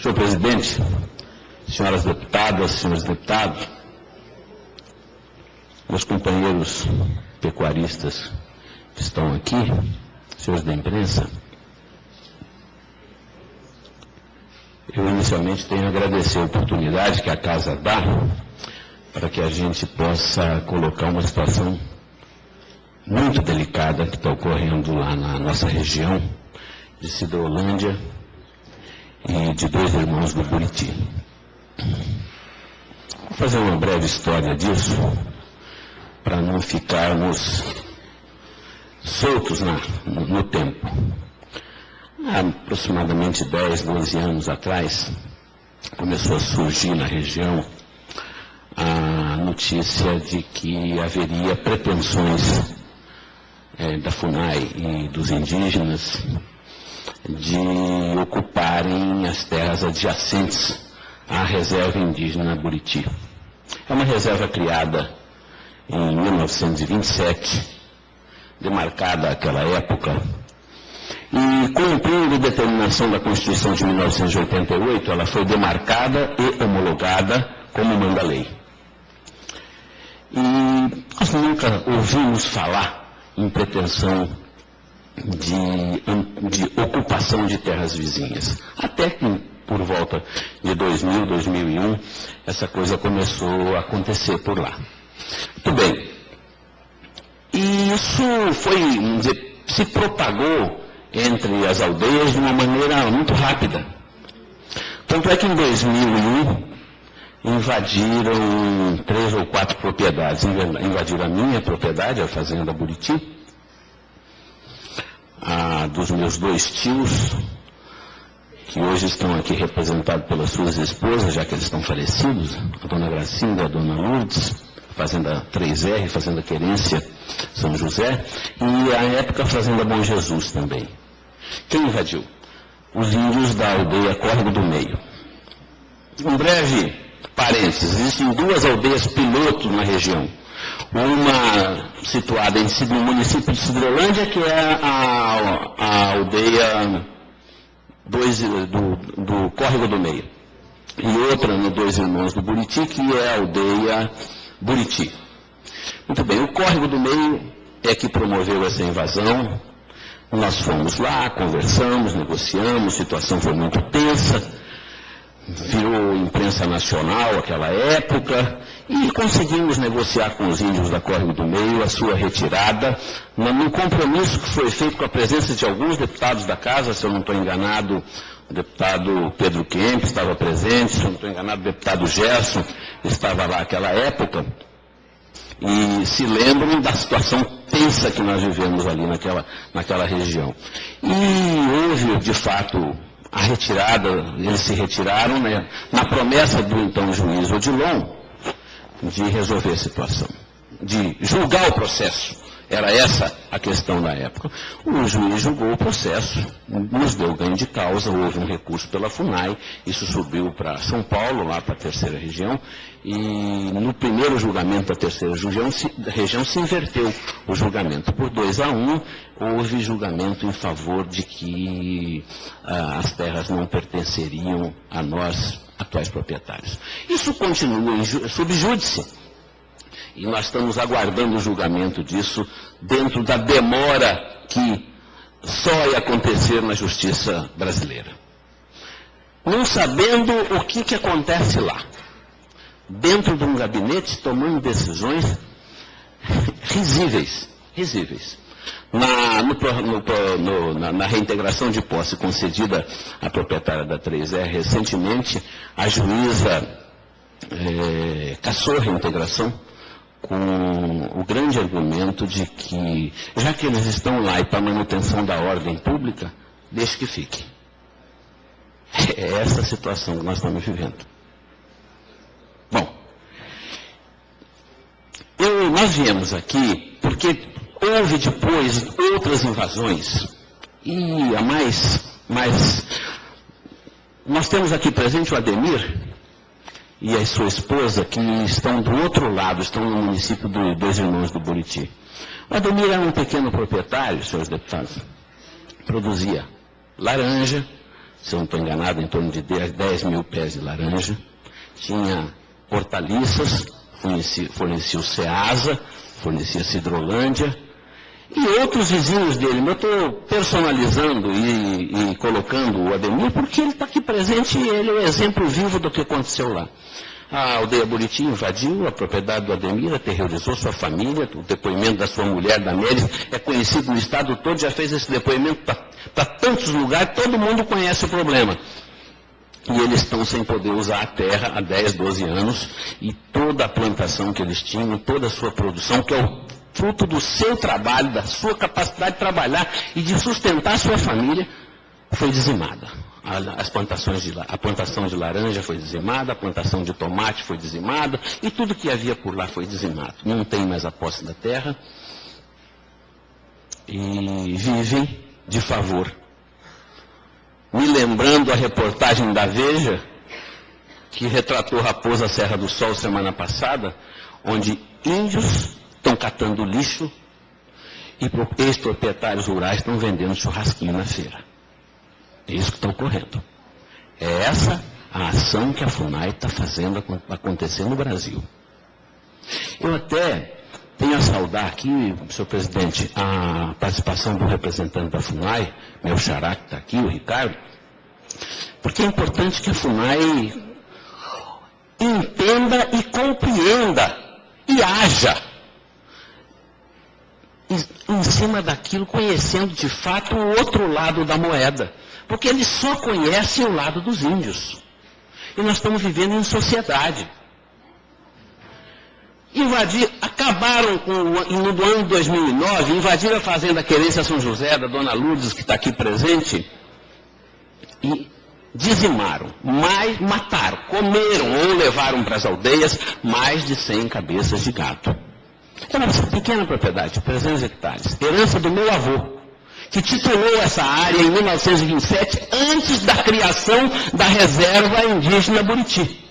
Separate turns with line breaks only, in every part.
Senhor presidente, senhoras deputadas, senhores deputados, meus companheiros pecuaristas que estão aqui, senhores da imprensa, eu inicialmente tenho a agradecer a oportunidade que a casa dá para que a gente possa colocar uma situação muito delicada que está ocorrendo lá na nossa região de Sidrolândia e de Dois Irmãos do Buriti. Vou fazer uma breve história disso, para não ficarmos soltos no tempo. Há aproximadamente 10, 12 anos atrás, começou a surgir na região a notícia de que haveria pretensões da FUNAI e dos indígenas de ocuparem as terras adjacentes à reserva indígena Buriti. É uma reserva criada em 1927, demarcada naquela época, e cumprindo determinação da Constituição de 1988, ela foi demarcada e homologada como manda a lei. E nós nunca ouvimos falar em pretensão de ocupação de terras vizinhas. Até que, por volta de 2000, 2001, essa coisa começou a acontecer por lá. Muito bem. E isso se propagou entre as aldeias de uma maneira muito rápida. Tanto é que em 2001 invadiram 3 ou 4 propriedades. Invadiram a minha propriedade, a Fazenda Buriti, a dos meus 2 tios, que hoje estão aqui representados pelas suas esposas, já que eles estão falecidos, a dona Gracinda e a dona Lourdes, Fazenda 3R, Fazenda Querência, São José, e à época a Fazenda Bom Jesus também. Quem invadiu? Os índios da aldeia Córrego do Meio. Um breve parênteses, existem 2 aldeias piloto na região. Uma situada no município de Sidrolândia, que é a aldeia do Córrego do Meio. E outra no Dois Irmãos do Buriti, que é a aldeia Buriti. Muito bem, o Córrego do Meio é que promoveu essa invasão. Nós fomos lá, conversamos, negociamos, a situação foi muito tensa, virou imprensa nacional naquela época, e conseguimos negociar com os índios da Córrego do Meio a sua retirada, num compromisso que foi feito com a presença de alguns deputados da casa, se eu não estou enganado, o deputado Pedro Kemp estava presente, se eu não estou enganado, o deputado Gerson estava lá naquela época, e se lembram da situação tensa que nós vivemos ali naquela região. E houve, de fato, a retirada, eles se retiraram, né, na promessa do então juiz Odilon de resolver a situação, de julgar o processo. Era essa a questão da época. O juiz julgou o processo, nos deu ganho de causa, houve um recurso pela FUNAI, isso subiu para São Paulo, lá para a 3ª região, e no primeiro julgamento da 3ª região se inverteu o julgamento. Por 2-1, houve julgamento em favor de que as terras não pertenceriam a nós, atuais proprietários. Isso continua sob júdice. E nós estamos aguardando o julgamento disso dentro da demora que só ia acontecer na justiça brasileira. Não sabendo o que acontece lá. Dentro de um gabinete tomando decisões risíveis. Na reintegração de posse concedida à proprietária da 3R recentemente, a juíza cassou a reintegração com o grande argumento de que, já que eles estão lá e para manutenção da ordem pública, deixe que fique. É essa a situação que nós estamos vivendo. Bom, nós viemos aqui porque houve depois outras invasões, e a mais nós temos aqui presente o Ademir e a sua esposa, que estão do outro lado, estão no município de Dois Irmãos do Buriti. O Ademir era um pequeno proprietário, senhores deputados, produzia laranja, se eu não estou enganado, em torno de 10 mil pés de laranja. Tinha hortaliças, fornecia o Ceasa, fornecia a Cidrolândia, e outros vizinhos dele. Eu estou personalizando e colocando o Ademir, porque ele está aqui presente e ele é o exemplo vivo do que aconteceu lá. A aldeia Buriti invadiu a propriedade do Ademir, aterrorizou sua família, o depoimento da sua mulher, da Mélis, é conhecido no estado todo, já fez esse depoimento para tantos lugares, todo mundo conhece o problema. E eles estão sem poder usar a terra há 10, 12 anos, e toda a plantação que eles tinham, toda a sua produção, que é o fruto do seu trabalho, da sua capacidade de trabalhar e de sustentar a sua família, foi dizimada. A plantação de laranja foi dizimada, a plantação de tomate foi dizimada, e tudo que havia por lá foi dizimado. Não tem mais a posse da terra, e vivem de favor. Me lembrando a reportagem da Veja, que retratou Raposa Serra do Sol semana passada, onde índios estão catando lixo e ex-proprietários rurais estão vendendo churrasquinho na feira. É isso que está ocorrendo. É essa a ação que a FUNAI está fazendo acontecer no Brasil. Eu até tenho a saudar aqui, senhor presidente, a participação do representante da FUNAI, meu xará que está aqui, o Ricardo, porque é importante que a FUNAI entenda e compreenda e haja em cima daquilo, conhecendo de fato o outro lado da moeda. Porque eles só conhecem o lado dos índios. E nós estamos vivendo em sociedade. Acabaram no ano de 2009, invadiram a fazenda Querência São José, da dona Lourdes, que está aqui presente, e dizimaram, mataram, comeram ou levaram para as aldeias mais de 100 cabeças de gado. É uma pequena propriedade, 300 hectares, herança do meu avô, que titulou essa área em 1927, antes da criação da reserva indígena Buriti.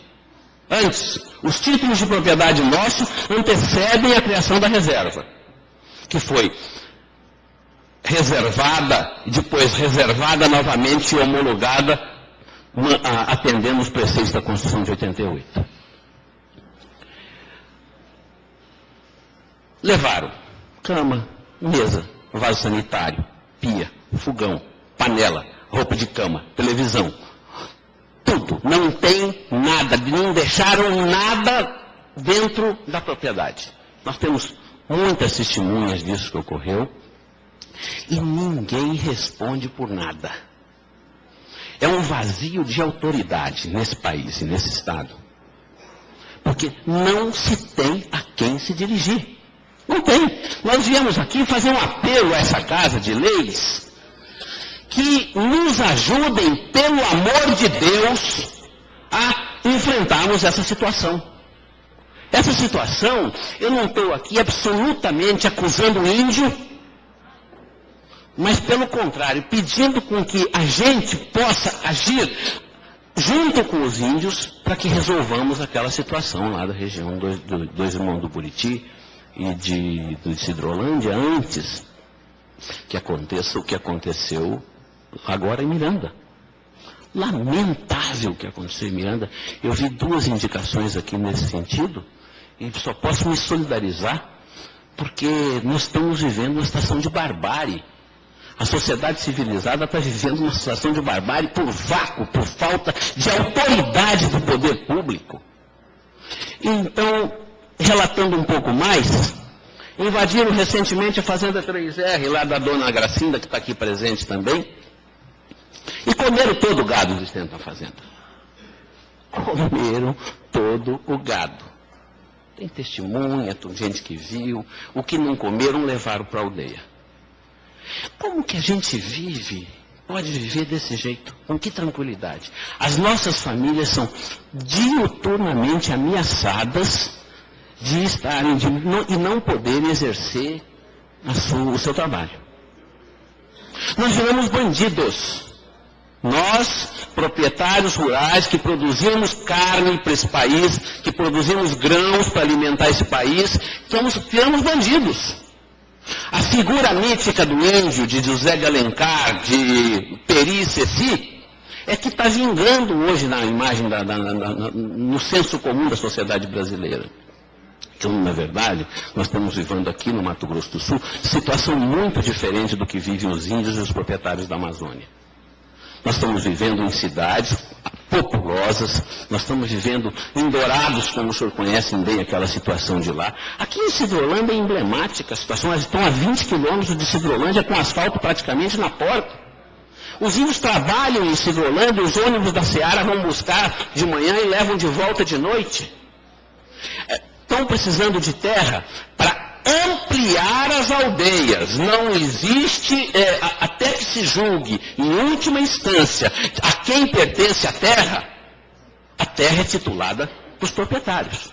Antes, os títulos de propriedade nossos antecedem a criação da reserva, que foi reservada, depois reservada novamente e homologada, atendendo os preceitos da Constituição de 88. Levaram cama, mesa, vaso sanitário, pia, fogão, panela, roupa de cama, televisão, tudo. Não tem nada, não deixaram nada dentro da propriedade. Nós temos muitas testemunhas disso que ocorreu e ninguém responde por nada. É um vazio de autoridade nesse país e nesse estado, porque não se tem a quem se dirigir. Não tem. Nós viemos aqui fazer um apelo a essa Casa de Leis que nos ajudem, pelo amor de Deus, a enfrentarmos essa situação. Essa situação, eu não estou aqui absolutamente acusando o índio, mas pelo contrário, pedindo com que a gente possa agir junto com os índios para que resolvamos aquela situação lá da região dos irmãos do Buriti e do Cidrolândia, antes que aconteça o que aconteceu agora em Miranda. Lamentável o que aconteceu em Miranda. Eu vi 2 indicações aqui nesse sentido, e só posso me solidarizar, porque nós estamos vivendo uma situação de barbárie. A sociedade civilizada está vivendo uma situação de barbárie por vácuo, por falta de autoridade do poder público. Então, relatando um pouco mais, invadiram recentemente a Fazenda 3R, lá da dona Gracinda, que está aqui presente também, e comeram todo o gado existente na fazenda. Comeram todo o gado. Tem testemunha, tem gente que viu. O que não comeram, levaram para a aldeia. Como que a gente pode viver desse jeito? Com que tranquilidade? As nossas famílias são diuturnamente ameaçadas de estarem e não poderem exercer o seu trabalho. Nós viramos bandidos. Nós, proprietários rurais, que produzimos carne para esse país, que produzimos grãos para alimentar esse país, viramos bandidos. A figura mítica do índio, de José de Alencar, de Peri e Ceci, é que está vingando hoje na imagem, no senso comum da sociedade brasileira. Então, na verdade, nós estamos vivendo aqui no Mato Grosso do Sul situação muito diferente do que vivem os índios e os proprietários da Amazônia. Nós estamos vivendo em cidades populosas, nós estamos vivendo em Dourados, como o senhor conhece bem aquela situação de lá. Aqui em Sidrolândia é emblemática a situação, elas estão a 20 quilômetros de Sidrolândia com asfalto praticamente na porta. Os índios trabalham em Sidrolândia, os ônibus da Seara vão buscar de manhã e levam de volta de noite. Estão precisando de terra para ampliar as aldeias. Não existe, até que se julgue, em última instância, a quem pertence a terra é titulada dos proprietários.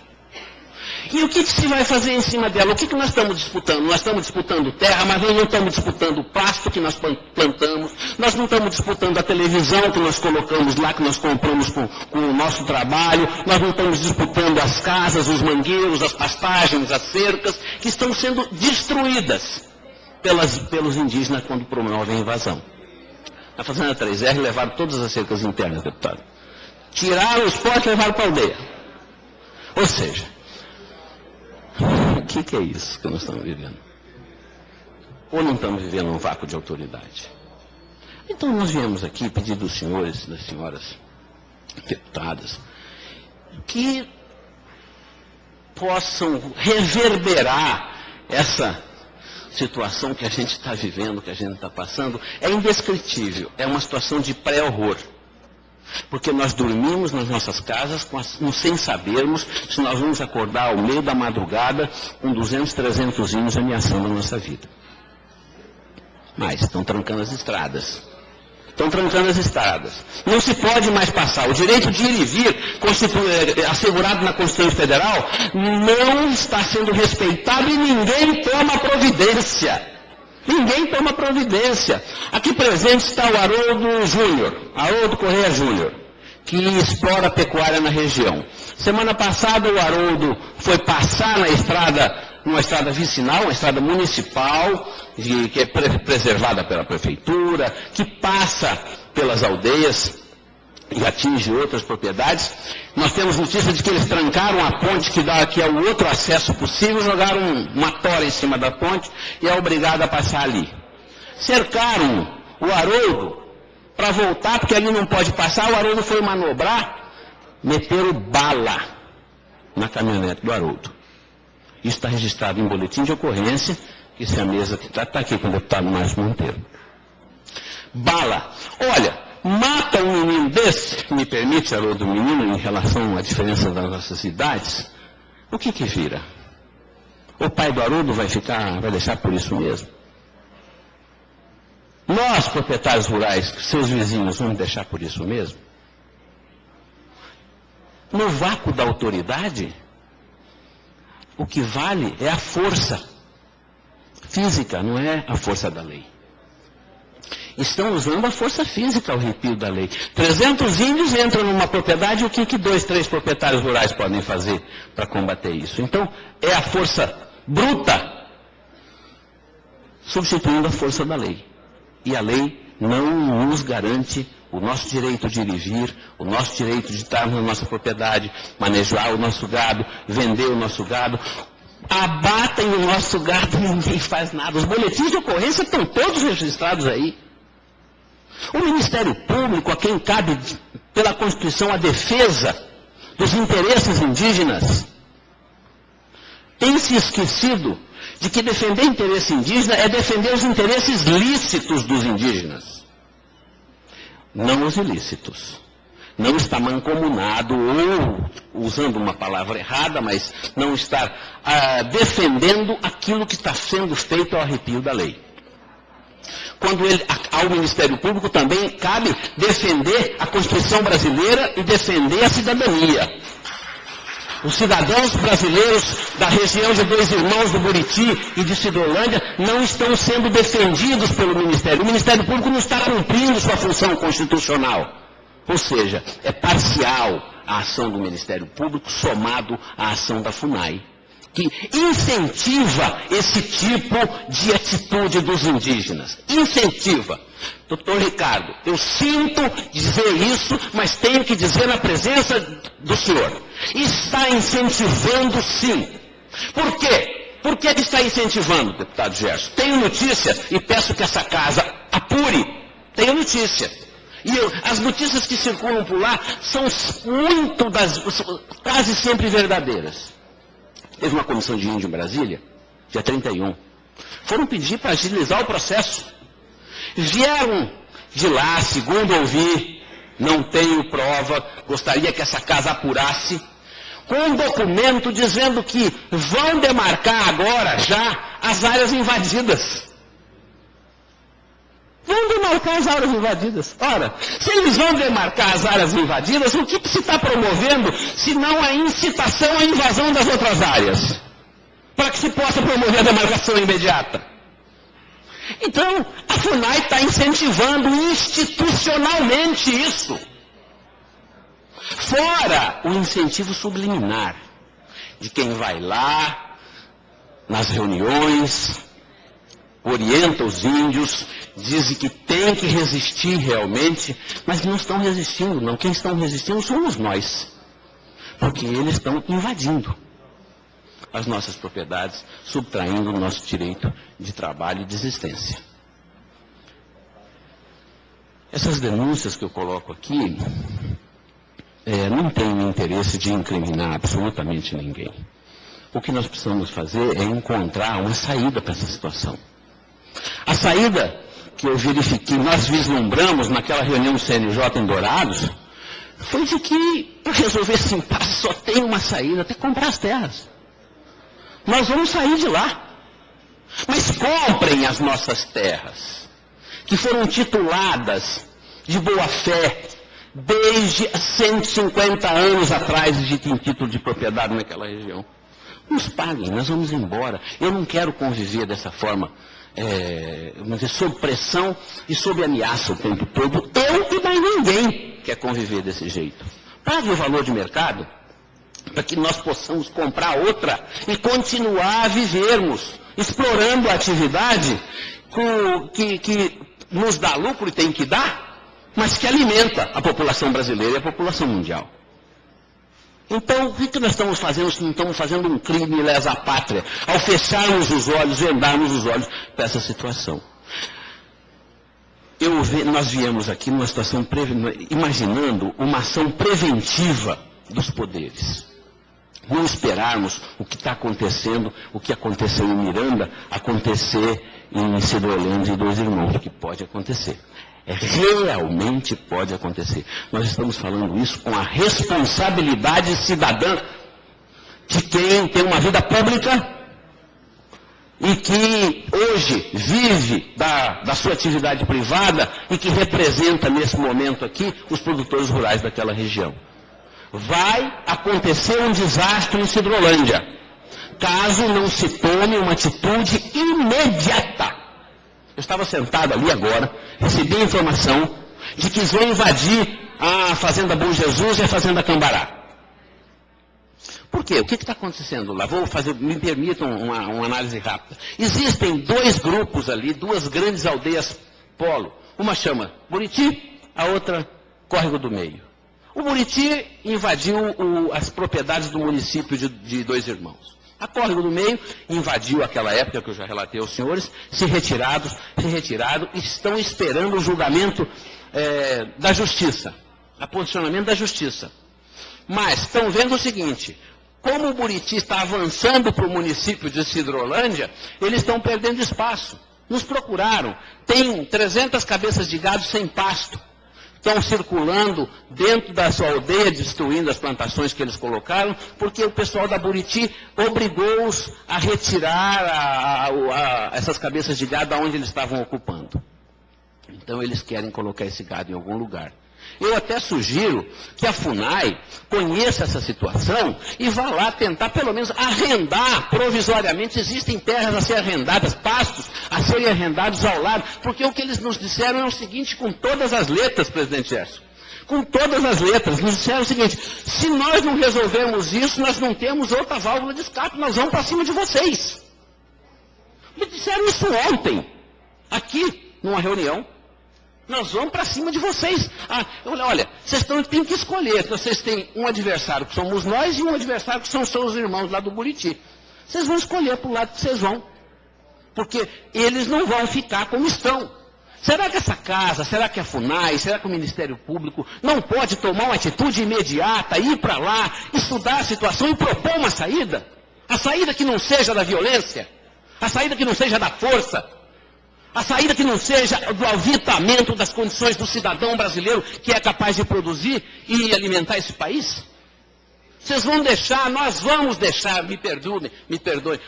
E o que se vai fazer em cima dela? O que nós estamos disputando? Nós estamos disputando terra, mas nós não estamos disputando o pasto que nós plantamos, nós não estamos disputando a televisão que nós colocamos lá, que nós compramos com o nosso trabalho, nós não estamos disputando as casas, os mangueiros, as pastagens, as cercas, que estão sendo destruídas pelos indígenas quando promovem a invasão. Na Fazenda 3R levaram todas as cercas internas, deputado. Tiraram os postos e levaram para a aldeia. Ou seja, o que é isso que nós estamos vivendo? Ou não estamos vivendo um vácuo de autoridade? Então nós viemos aqui pedir dos senhores e das senhoras deputadas que possam reverberar essa situação que a gente está vivendo, que a gente está passando. É indescritível, é uma situação de pré-horror. Porque nós dormimos nas nossas casas sem sabermos se nós vamos acordar ao meio da madrugada com 200, 300 índios ameaçando a nossa vida. Mas estão trancando as estradas. Não se pode mais passar. O direito de ir e vir, assegurado na Constituição Federal, não está sendo respeitado e ninguém toma providência. Aqui presente está o Haroldo Correia Júnior, que explora a pecuária na região. Semana passada o Haroldo foi passar numa estrada vicinal, uma estrada municipal, que é preservada pela prefeitura, que passa pelas aldeias e atinge outras propriedades. Nós temos notícia de que eles trancaram a ponte que dá aqui ao outro acesso possível, jogaram uma tora em cima da ponte e é obrigado a passar ali. Cercaram o Haroldo para voltar, porque ali não pode passar. O Haroldo foi manobrar, meteram bala na caminhonete do Haroldo. Isso está registrado em boletim de ocorrência, que se a mesa que está aqui com o deputado Márcio Monteiro. Bala. Olha, mata um menino desse, me permite, Haroldo, menino, em relação à diferença das nossas idades, o que vira? O pai do Haroldo vai deixar por isso mesmo? Nós, proprietários rurais, seus vizinhos, vamos deixar por isso mesmo? No vácuo da autoridade, o que vale é a força física, não é a força da lei. Estão usando a força física ao arrepio da lei. 300 índios entram numa propriedade, o que 2, 3 proprietários rurais podem fazer para combater isso? Então, é a força bruta substituindo a força da lei. E a lei não nos garante o nosso direito de ir e vir, o nosso direito de estar na nossa propriedade, manejar o nosso gado, vender o nosso gado. Abatem o nosso gado e ninguém faz nada. Os boletins de ocorrência estão todos registrados aí. O Ministério Público, a quem cabe pela Constituição a defesa dos interesses indígenas, tem se esquecido de que defender interesse indígena é defender os interesses lícitos dos indígenas, não os ilícitos. Não está mancomunado, ou, usando uma palavra errada, mas não está defendendo aquilo que está sendo feito ao arrepio da lei. Quando ao Ministério Público também cabe defender a Constituição brasileira e defender a cidadania. Os cidadãos brasileiros da região de Dois Irmãos, do Buriti e de Sidrolândia não estão sendo defendidos pelo Ministério. O Ministério Público não está cumprindo sua função constitucional. Ou seja, é parcial a ação do Ministério Público somado à ação da FUNAI, que incentiva esse tipo de atitude dos indígenas. Incentiva. Doutor Ricardo, eu sinto dizer isso, mas tenho que dizer na presença do senhor. Está incentivando, sim. Por quê? Por que ele está incentivando, deputado Gerson? Tenho notícia e peço que essa casa apure. Tenho notícia. E as notícias que circulam por lá são quase sempre verdadeiras. Teve uma comissão de índio em Brasília, dia 31. Foram pedir para agilizar o processo. Vieram de lá, segundo ouvi, não tenho prova, gostaria que essa casa apurasse, com um documento dizendo que vão demarcar agora já as áreas invadidas. Vão demarcar as áreas invadidas. Ora, se eles vão demarcar as áreas invadidas, o que se está promovendo, se não a incitação à invasão das outras áreas? Para que se possa promover a demarcação imediata. Então, a FUNAI está incentivando institucionalmente isso. Fora o incentivo subliminar de quem vai lá, nas reuniões, orienta os índios, diz que tem que resistir realmente, mas não estão resistindo, não. Quem estão resistindo somos nós. Porque eles estão invadindo as nossas propriedades, subtraindo o nosso direito de trabalho e de existência. Essas denúncias que eu coloco aqui, não têm interesse de incriminar absolutamente ninguém. O que nós precisamos fazer é encontrar uma saída para essa situação. A saída que eu verifiquei, nós vislumbramos naquela reunião do CNJ em Dourados, foi de que para resolver esse impasse só tem uma saída, tem que comprar as terras. Nós vamos sair de lá. Mas comprem as nossas terras, que foram tituladas de boa fé, desde 150 anos atrás, em título de propriedade naquela região. Nos paguem, nós vamos embora. Eu não quero conviver dessa forma, vamos dizer, sob pressão e sob ameaça o tempo todo. Eu e mais ninguém quer conviver desse jeito. Pague o valor de mercado, para que nós possamos comprar outra e continuar a vivermos, explorando a atividade que nos dá lucro e tem que dar, mas que alimenta a população brasileira e a população mundial. Então, o que nós estamos fazendo se não estamos fazendo um crime lesa pátria, ao fecharmos os olhos, vendarmos os olhos para essa situação? Nós viemos aqui numa situação, imaginando uma ação preventiva dos poderes. Não esperarmos o que está acontecendo, o que aconteceu em Miranda, acontecer em Cidrolândia e Dois Irmãos, que pode acontecer. Realmente pode acontecer. Nós estamos falando isso com a responsabilidade cidadã de quem tem uma vida pública e que hoje vive da sua atividade privada e que representa nesse momento aqui os produtores rurais daquela região. Vai acontecer um desastre em Cidrolândia, caso não se tome uma atitude imediata. Eu estava sentado ali agora, recebi a informação de que vão invadir a Fazenda Bom Jesus e a Fazenda Cambará. Por quê? O que está acontecendo lá? Me permitam uma análise rápida. Existem dois grupos ali, duas grandes aldeias polo. Uma chama Buriti, a outra Córrego do Meio. O Buriti invadiu as propriedades do município de Dois Irmãos. A Córrego do Meio invadiu aquela época que eu já relatei aos senhores, se retiraram e estão esperando o julgamento da justiça, o posicionamento da justiça. Mas estão vendo o seguinte, como o Buriti está avançando para o município de Cidrolândia, eles estão perdendo espaço. Nos procuraram, tem 300 cabeças de gado sem pasto. Estão circulando dentro da sua aldeia, destruindo as plantações que eles colocaram, porque o pessoal da Buriti obrigou-os a retirar essas cabeças de gado aonde eles estavam ocupando. Então eles querem colocar esse gado em algum lugar. Eu até sugiro que a FUNAI conheça essa situação e vá lá tentar pelo menos arrendar provisoriamente. Existem terras a serem arrendadas, pastos a serem arrendados ao lado, porque o que eles nos disseram é o seguinte, com todas as letras, presidente Gerson, com todas as letras, nos disseram o seguinte, se nós não resolvermos isso, nós não temos outra válvula de escape, nós vamos para cima de vocês. Me disseram isso ontem, aqui, numa reunião. Nós vamos para cima de vocês. Olha, vocês têm que escolher. Vocês têm um adversário que somos nós e um adversário que são seus irmãos lá do Buriti. Vocês vão escolher para o lado que vocês vão. Porque eles não vão ficar como estão. Será que essa casa, será que a FUNAI, será que o Ministério Público não pode tomar uma atitude imediata, ir para lá, estudar a situação e propor uma saída? A saída que não seja da violência, a saída que não seja da força, a saída que não seja do aviltamento das condições do cidadão brasileiro que é capaz de produzir e alimentar esse país? Vocês vão deixar, nós vamos deixar, me perdoe,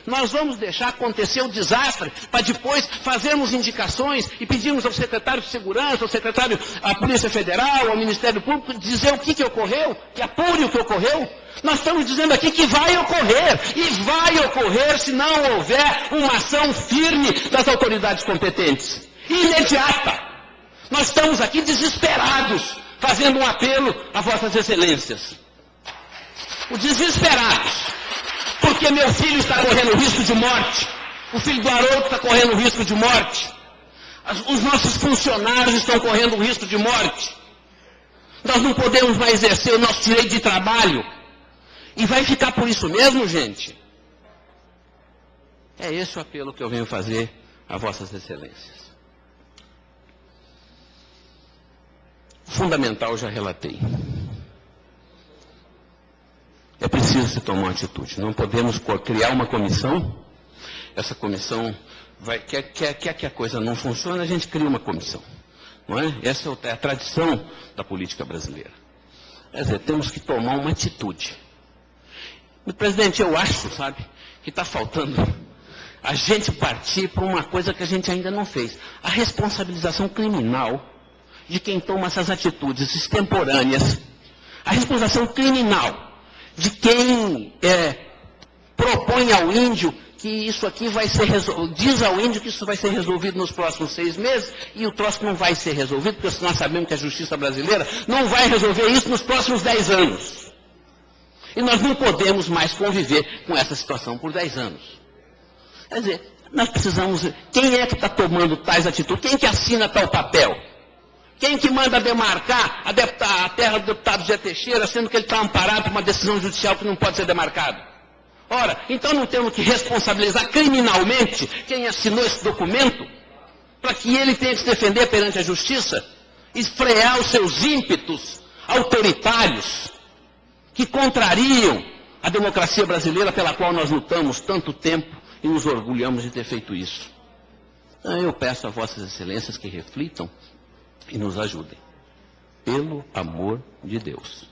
nós vamos deixar acontecer o desastre para depois fazermos indicações e pedirmos ao secretário de Segurança, ao secretário da Polícia Federal, ao Ministério Público, dizer o que ocorreu, que apure o que ocorreu. Nós estamos dizendo aqui que vai ocorrer, e vai ocorrer se não houver uma ação firme das autoridades competentes, imediata. Nós estamos aqui desesperados, fazendo um apelo a vossas excelências. Desesperados, porque meu filho está correndo risco de morte, o filho do Haroldo está correndo risco de morte, os nossos funcionários estão correndo risco de morte, nós não podemos mais exercer o nosso direito de trabalho, e vai ficar por isso mesmo, gente? É esse o apelo que eu venho fazer a vossas excelências. Fundamental, eu já relatei. É preciso se tomar uma atitude. Não podemos criar uma comissão. Essa comissão quer que a coisa não funcione, a gente cria uma comissão. Não é? Essa é a tradição da política brasileira. Quer dizer, temos que tomar uma atitude. Presidente, eu acho, sabe, que está faltando a gente partir para uma coisa que a gente ainda não fez. A responsabilização criminal de quem toma essas atitudes extemporâneas. A responsabilização criminal de quem propõe ao índio que isso aqui vai ser resolvido, diz ao índio que isso vai ser resolvido nos próximos 6 meses, e o troço não vai ser resolvido, porque nós sabemos que a justiça brasileira não vai resolver isso nos próximos 10 anos. E nós não podemos mais conviver com essa situação por 10 anos. Quer dizer, nós precisamos... Quem é que está tomando tais atitudes? Quem que assina tal papel? Quem que manda demarcar a terra do deputado Zé Teixeira, sendo que ele está amparado por uma decisão judicial que não pode ser demarcado? Ora, então não temos que responsabilizar criminalmente quem assinou esse documento, para que ele tenha que se defender perante a justiça e frear os seus ímpetos autoritários que contrariam a democracia brasileira pela qual nós lutamos tanto tempo e nos orgulhamos de ter feito isso. Então eu peço a vossas excelências que reflitam e nos ajudem. Pelo amor de Deus.